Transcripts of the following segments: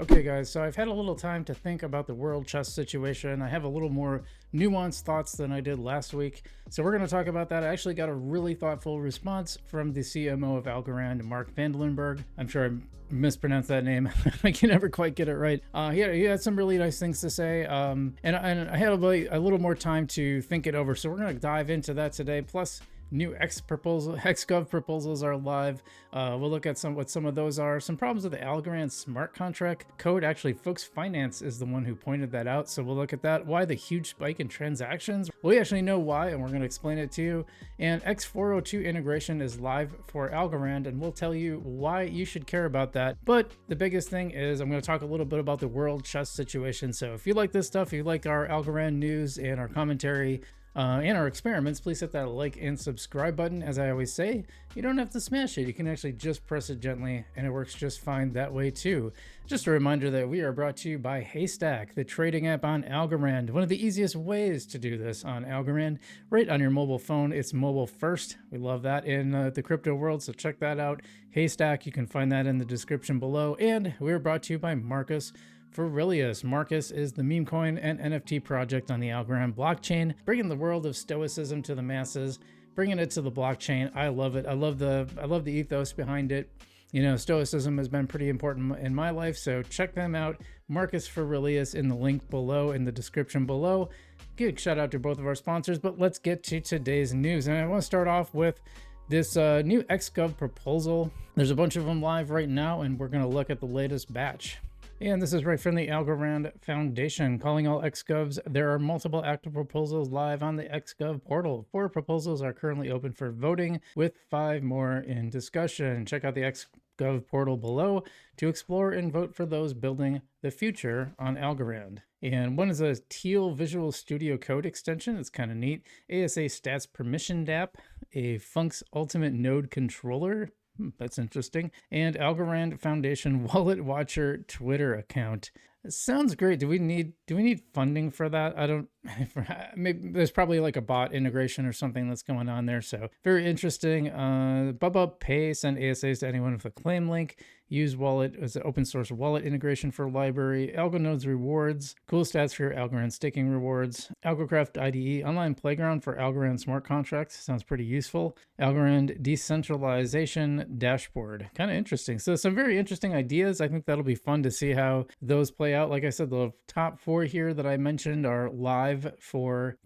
Okay, guys, so I've had a little time to think about the world chess situation. I have a little more nuanced thoughts than I did last week. So we're going to talk about that. I actually got a really thoughtful response from the CMO of Algorand, Mark Vandelenberg. I'm sure I mispronounced that name. I can never quite get it right. He had some really nice things to say. And I had a little more time to think it over. So we're going to dive into that today. Plus, new XGov proposals are live. We'll look at what some of those are. Some problems with the Algorand smart contract code. Actually, Folks Finance is the one who pointed that out. So we'll look at that. Why the huge spike in transactions? We actually know why, and we're going to explain it to you. And X402 integration is live for Algorand, and we'll tell you why you should care about that. But the biggest thing is I'm going to talk a little bit about the world chess situation. So if you like this stuff, if you like our Algorand news and our commentary, and our experiments, please hit that like and subscribe button. As I always say, you don't have to smash it. You can actually just press it gently, and it works just fine that way too. Just a reminder that we are brought to you by Haystack, the trading app on Algorand. One of the easiest ways to do this on Algorand, right on your mobile phone. It's mobile first. We love that in the crypto world, so check that out. Haystack, you can find that in the description below. And we're brought to you by Marcus Aurelius. Marcus is the meme coin and NFT project on the Algorand blockchain, bringing the world of stoicism to the masses, bringing it to the blockchain. I love it. I love the ethos behind it. You know, stoicism has been pretty important in my life, so check them out. Marcus Aurelius in the link below, in the description below. Give a shout out to both of our sponsors, but let's get to today's news. And I want to start off with this new XGov proposal. There's a bunch of them live right now, and we're going to look at the latest batch. And this is right from the Algorand Foundation. Calling all XGovs, there are multiple active proposals live on the XGov portal. 4 proposals are currently open for voting, with 5 more in discussion. Check out the XGov portal below to explore and vote for those building the future on Algorand. And one is a Teal Visual Studio Code extension. It's kind of neat. ASA Stats Permission app, a Funks Ultimate Node Controller. That's interesting. And Algorand Foundation Wallet Watcher Twitter account. It sounds great. Do we need funding for that? I don't. Maybe there's probably like a bot integration or something that's going on there. So very interesting. BubUp Pay, send ASAs to anyone with a claim link. Use Wallet as an open source wallet integration for library. Algonodes rewards. Cool stats for your Algorand staking rewards. Algocraft IDE online playground for Algorand smart contracts. Sounds pretty useful. Algorand decentralization dashboard. Kind of interesting. So some very interesting ideas. I think that'll be fun to see how those play out. Like I said, the top 4 here that I mentioned are live for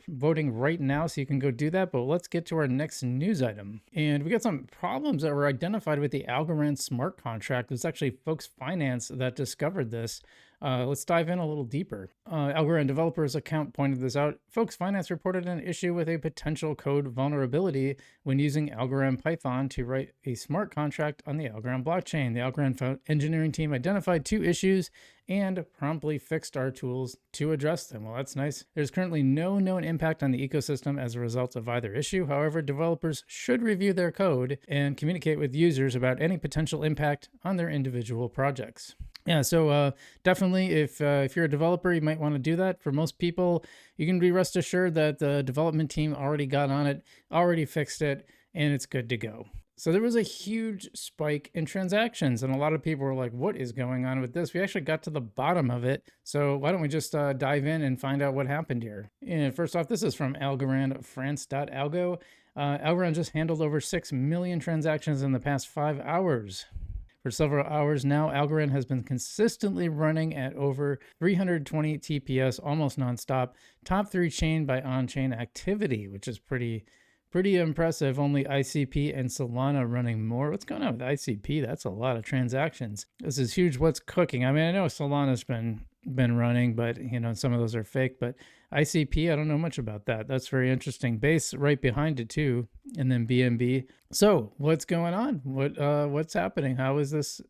voting right now, so you can go do that. But let's get to our next news item. And we got some problems that were identified with the Algorand smart contract. It was actually Folks Finance that discovered this. Let's dive in a little deeper. Algorand developers account pointed this out. Folks Finance reported an issue with a potential code vulnerability when using Algorand Python to write a smart contract on the Algorand blockchain. The Algorand engineering team identified 2 issues and promptly fixed our tools to address them. Well, that's nice. There's currently no known impact on the ecosystem as a result of either issue. However, developers should review their code and communicate with users about any potential impact on their individual projects. Yeah, so definitely if you're a developer, you might want to do that. For most people, you can be rest assured that the development team already got on it, already fixed it, and it's good to go. So there was a huge spike in transactions, and a lot of people were like, what is going on with this? We actually got to the bottom of it. So why don't we just dive in and find out what happened here? And first off, this is from Algorand France.algo. Algorand just handled over 6 million transactions in the past 5 hours. For several hours now, Algorand has been consistently running at over 320 TPS, almost nonstop. Top 3 chain by on-chain activity, which is pretty impressive. Only ICP and Solana running more. What's going on with ICP? That's a lot of transactions. This is huge. What's cooking? I mean, I know Solana's been running, but you know, some of those are fake. But ICP, I don't know much about that. That's very interesting. Base right behind it too, and then BNB. So what's going on? What's happening? How is this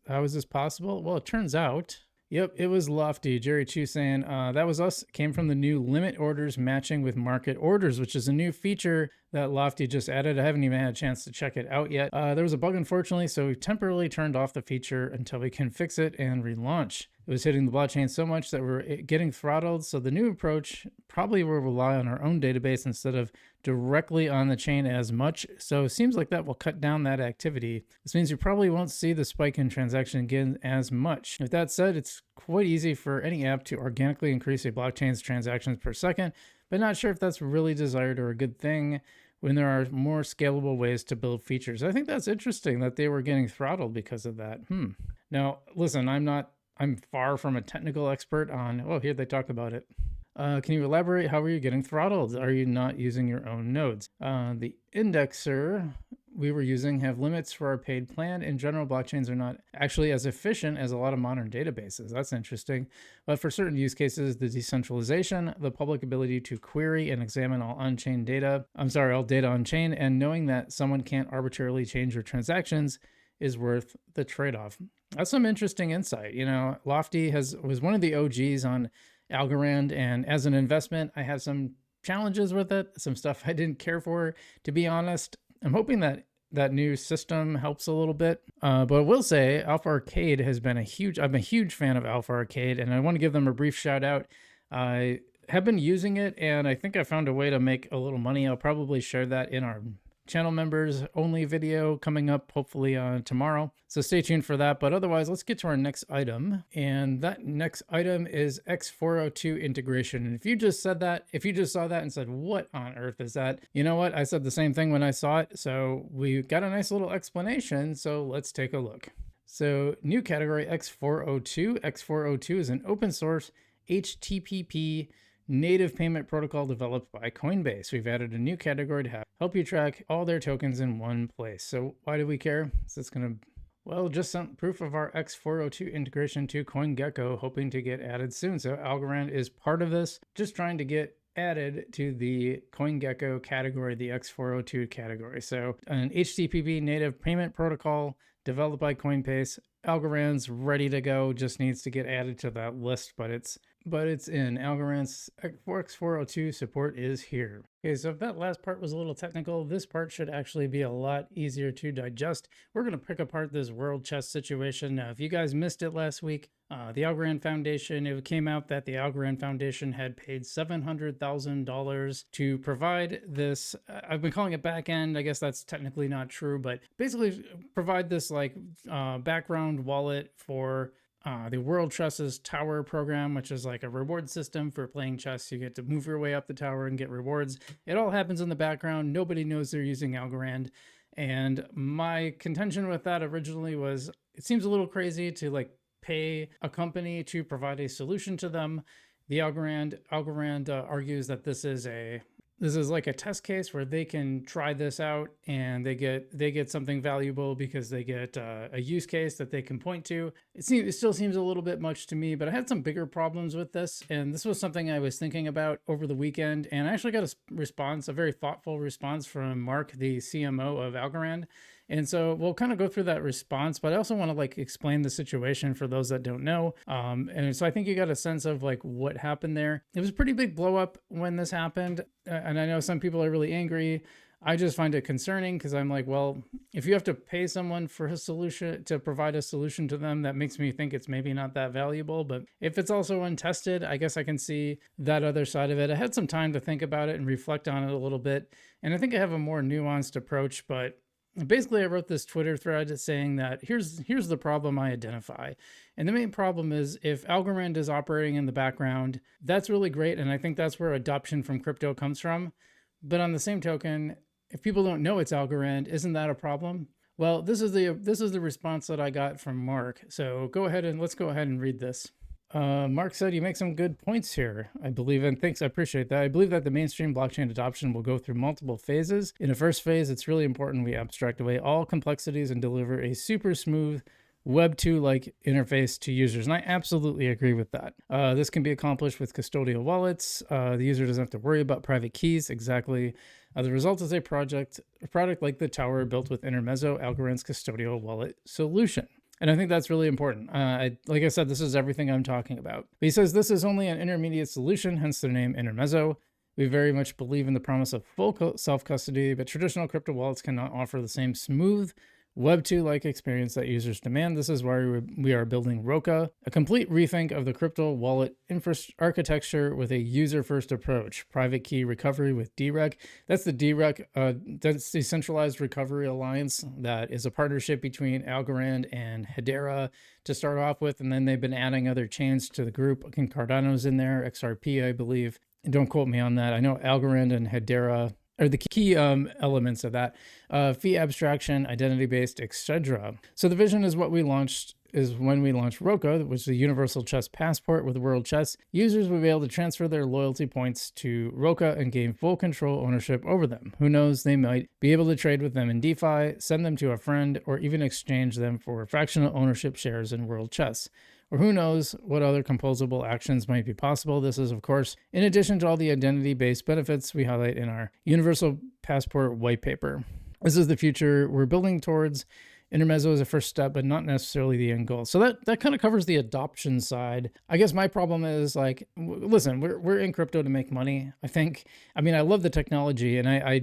possible? Well, it turns out, yep, it was Lofty. Jerry Chu saying that was us. Came from the new limit orders matching with market orders, which is a new feature that Lofty just added. I haven't even had a chance to check it out yet. There was a bug, unfortunately, so we temporarily turned off the feature until we can fix it and relaunch. was hitting the blockchain so much that we're getting throttled. So the new approach probably will rely on our own database instead of directly on the chain as much. So it seems like that will cut down that activity. This means you probably won't see the spike in transaction again as much. With that said, it's quite easy for any app to organically increase a blockchain's transactions per second, but not sure if that's really desired or a good thing when there are more scalable ways to build features. I think that's interesting that they were getting throttled because of that. Now, listen, I'm far from a technical expert on, oh, here they talk about it. Can you elaborate? How are you getting throttled? Are you not using your own nodes? The indexer we were using have limits for our paid plan. In general, blockchains are not actually as efficient as a lot of modern databases. That's interesting. But for certain use cases, the decentralization, the public ability to query and examine all data on chain, and knowing that someone can't arbitrarily change your transactions is worth the trade-off. That's some interesting insight. You know, Lofty was one of the OGs on Algorand, and as an investment, I had some challenges with it, some stuff I didn't care for, to be honest. I'm hoping that that new system helps a little bit. But I will say Alpha Arcade I'm a huge fan of Alpha Arcade, and I want to give them a brief shout out. I have been using it, and I think I found a way to make a little money. I'll probably share that in our channel members only video coming up hopefully tomorrow, so stay tuned for that. But otherwise, let's get to our next item, and that next item is X402 integration. And if you just saw that and said, what on earth is that? You know what, I said the same thing when I saw it, so we got a nice little explanation, so let's take a look. So new category, X402. X402 is an open source HTTP native payment protocol developed by Coinbase. We've added a new category to help you track all their tokens in one place. So why do we care? So it's going to, well, just some proof of our X402 integration to CoinGecko, hoping to get added soon. So Algorand is part of this, just trying to get added to the CoinGecko category, the X402 category. So an HTTP native payment protocol developed by Coinbase. Algorand's ready to go, just needs to get added to that list, but it's in. Algorand's X402 support is here. Okay, so if that last part was a little technical, this part should actually be a lot easier to digest. We're going to pick apart this World Chess situation. Now, if you guys missed it last week, the Algorand Foundation, it came out that the Algorand Foundation had paid $700,000 to provide this, I've been calling it backend, I guess that's technically not true, but basically provide this like background wallet for the World Chess's Tower program, which is like a reward system for playing chess. You get to move your way up the tower and get rewards. It all happens in the background. Nobody knows they're using Algorand. And my contention with that originally was, it seems a little crazy to like pay a company to provide a solution to them. The Algorand argues that this is like a test case where they can try this out and they get something valuable because they get a use case that they can point to. It still seems a little bit much to me, but I had some bigger problems with this, and this was something I was thinking about over the weekend, and I actually got a very thoughtful response from Mark, the CMO of Algorand. And so we'll kind of go through that response, but I also want to like explain the situation for those that don't know. And so I think you got a sense of like what happened there. It was a pretty big blow up when this happened. And I know some people are really angry. I just find it concerning because I'm like, well, if you have to pay someone for a solution to provide a solution to them, that makes me think it's maybe not that valuable. But if it's also untested, I guess I can see that other side of it. I had some time to think about it and reflect on it a little bit. And I think I have a more nuanced approach, but basically, I wrote this Twitter thread saying that here's the problem I identify. And the main problem is if Algorand is operating in the background, that's really great. And I think that's where adoption from crypto comes from. But on the same token, if people don't know it's Algorand, isn't that a problem? Well, this is the response that I got from Mark. So let's go ahead and read this. Mark said, you make some good points here, I believe, and thanks, I appreciate that. I believe that the mainstream blockchain adoption will go through multiple phases. In the first phase, it's really important we abstract away all complexities and deliver a super smooth Web 2-like interface to users, and I absolutely agree with that. This can be accomplished with custodial wallets. The user doesn't have to worry about private keys, exactly. The result is a product like the Tower built with Intermezzo, Algorand's custodial wallet solution. And I think that's really important. Like I said, this is everything I'm talking about. But he says this is only an intermediate solution, hence the name Intermezzo. We very much believe in the promise of full self-custody, but traditional crypto wallets cannot offer the same smooth Web 2-like experience that users demand. This is why we are building Roka, a complete rethink of the crypto wallet architecture with a user-first approach. Private key recovery with DREC. That's the DREC, that's Decentralized Recovery Alliance. That is a partnership between Algorand and Hedera to start off with, and then they've been adding other chains to the group. I think Cardano's in there, XRP, I believe. Don't quote me on that. I know Algorand and Hedera are the key elements of that. Fee abstraction, identity-based, etc. So the vision is what we launched is when we launched Roka, which is the Universal Chess Passport with World Chess. Users will be able to transfer their loyalty points to Roka and gain full control ownership over them. Who knows, they might be able to trade with them in DeFi, send them to a friend, or even exchange them for fractional ownership shares in World Chess. Or who knows what other composable actions might be possible. This is, of course, in addition to all the identity-based benefits we highlight in our Universal Passport white paper. This is the future we're building towards. Intermezzo is a first step, but not necessarily the end goal. So that kind of covers the adoption side. I guess my problem is like, listen, we're in crypto to make money. I mean, I love the technology, and I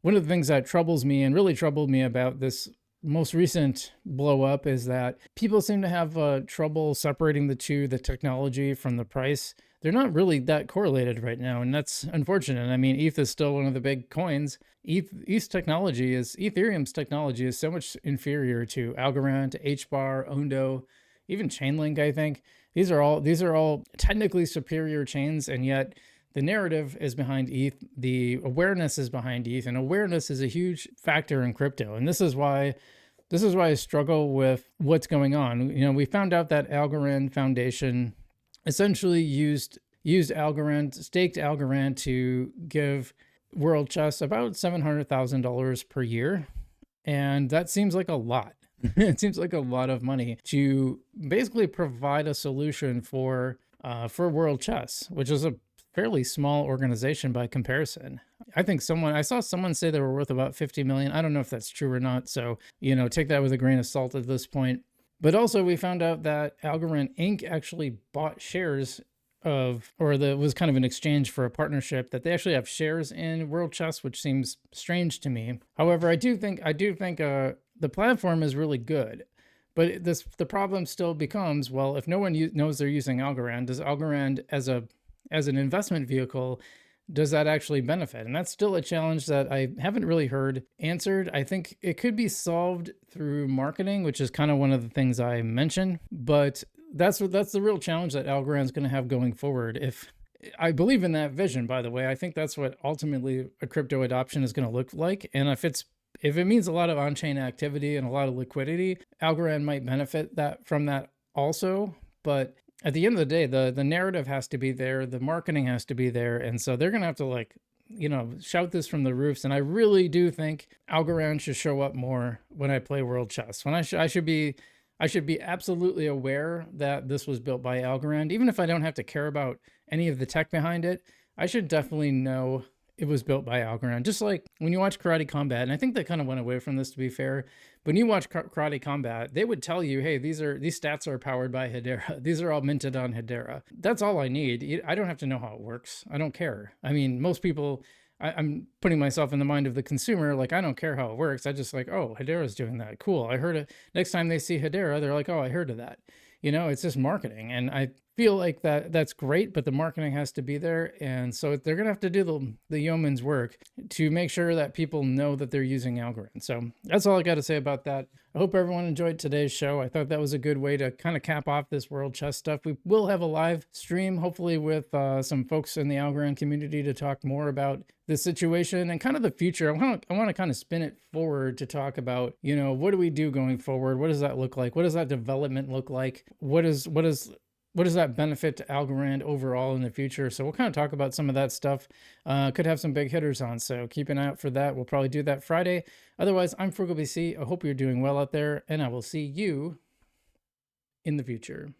one of the things that troubles me and really troubled me about this most recent blow up is that people seem to have trouble separating the two, the technology from the price. They're not really that correlated right now, and that's unfortunate. I mean, ETH is still one of the big coins. Ethereum's technology is so much inferior to Algorand, to HBAR, Ondo, even Chainlink, I think. These are all technically superior chains, and yet the narrative is behind ETH. The awareness is behind ETH, and awareness is a huge factor in crypto. And this is why I struggle with what's going on. You know, we found out that Algorand Foundation essentially used Algorand, staked Algorand to give World Chess about $700,000 per year. And that seems like a lot. It seems like a lot of money to basically provide a solution for World Chess, which is a fairly small organization by comparison. I saw someone say they were worth about 50 million. I don't know if that's true or not. So, you know, take that with a grain of salt at this point. But also we found out that Algorand Inc. actually bought shares was kind of an exchange for a partnership, that they actually have shares in World Chess, which seems strange to me. However, I do think the platform is really good. But the problem still becomes, well, if no one knows they're using Algorand, does Algorand as an investment vehicle, does that actually benefit? And that's still a challenge that I haven't really heard answered. I think it could be solved through marketing, which is kind of one of the things I mentioned, but that's the real challenge that Algorand's going to have going forward. If I believe in that vision, by the way, I think that's what ultimately a crypto adoption is going to look like. And if it means a lot of on-chain activity and a lot of liquidity, Algorand might benefit from that also. But at the end of the day, the narrative has to be there, the marketing has to be there, and so they're gonna have to shout this from the roofs. And I really do think Algorand should show up more when I play World Chess. When I should be absolutely aware that this was built by Algorand, even if I don't have to care about any of the tech behind it. I should definitely know it was built by Algorand. Just like when you watch Karate Combat, and I think they kind of went away from this, to be fair. But when you watch Karate Combat, they would tell you, hey, these stats are powered by Hedera. These are all minted on Hedera. That's all I need. I don't have to know how it works. I don't care. I mean, most people, I'm putting myself in the mind of the consumer. Like, I don't care how it works. I just like, oh, Hedera's doing that. Cool. I heard it. Next time they see Hedera, they're like, oh, I heard of that. You know, it's just marketing. And I feel like that's great, but the marketing has to be there. And so they're going to have to do the yeoman's work to make sure that people know that they're using Algorand. So that's all I got to say about that. I hope everyone enjoyed today's show. I thought that was a good way to kind of cap off this World Chess stuff. We will have a live stream, hopefully with some folks in the Algorand community, to talk more about this situation and kind of the future. I want to kind of spin it forward to talk about, you know, what do we do going forward? What does that look like? What does that development look like? What does that benefit to Algorand overall in the future? So we'll kind of talk about some of that stuff. Could have some big hitters on, so keep an eye out for that. We'll probably do that Friday. Otherwise, I'm FrugalBC. I hope you're doing well out there, and I will see you in the future.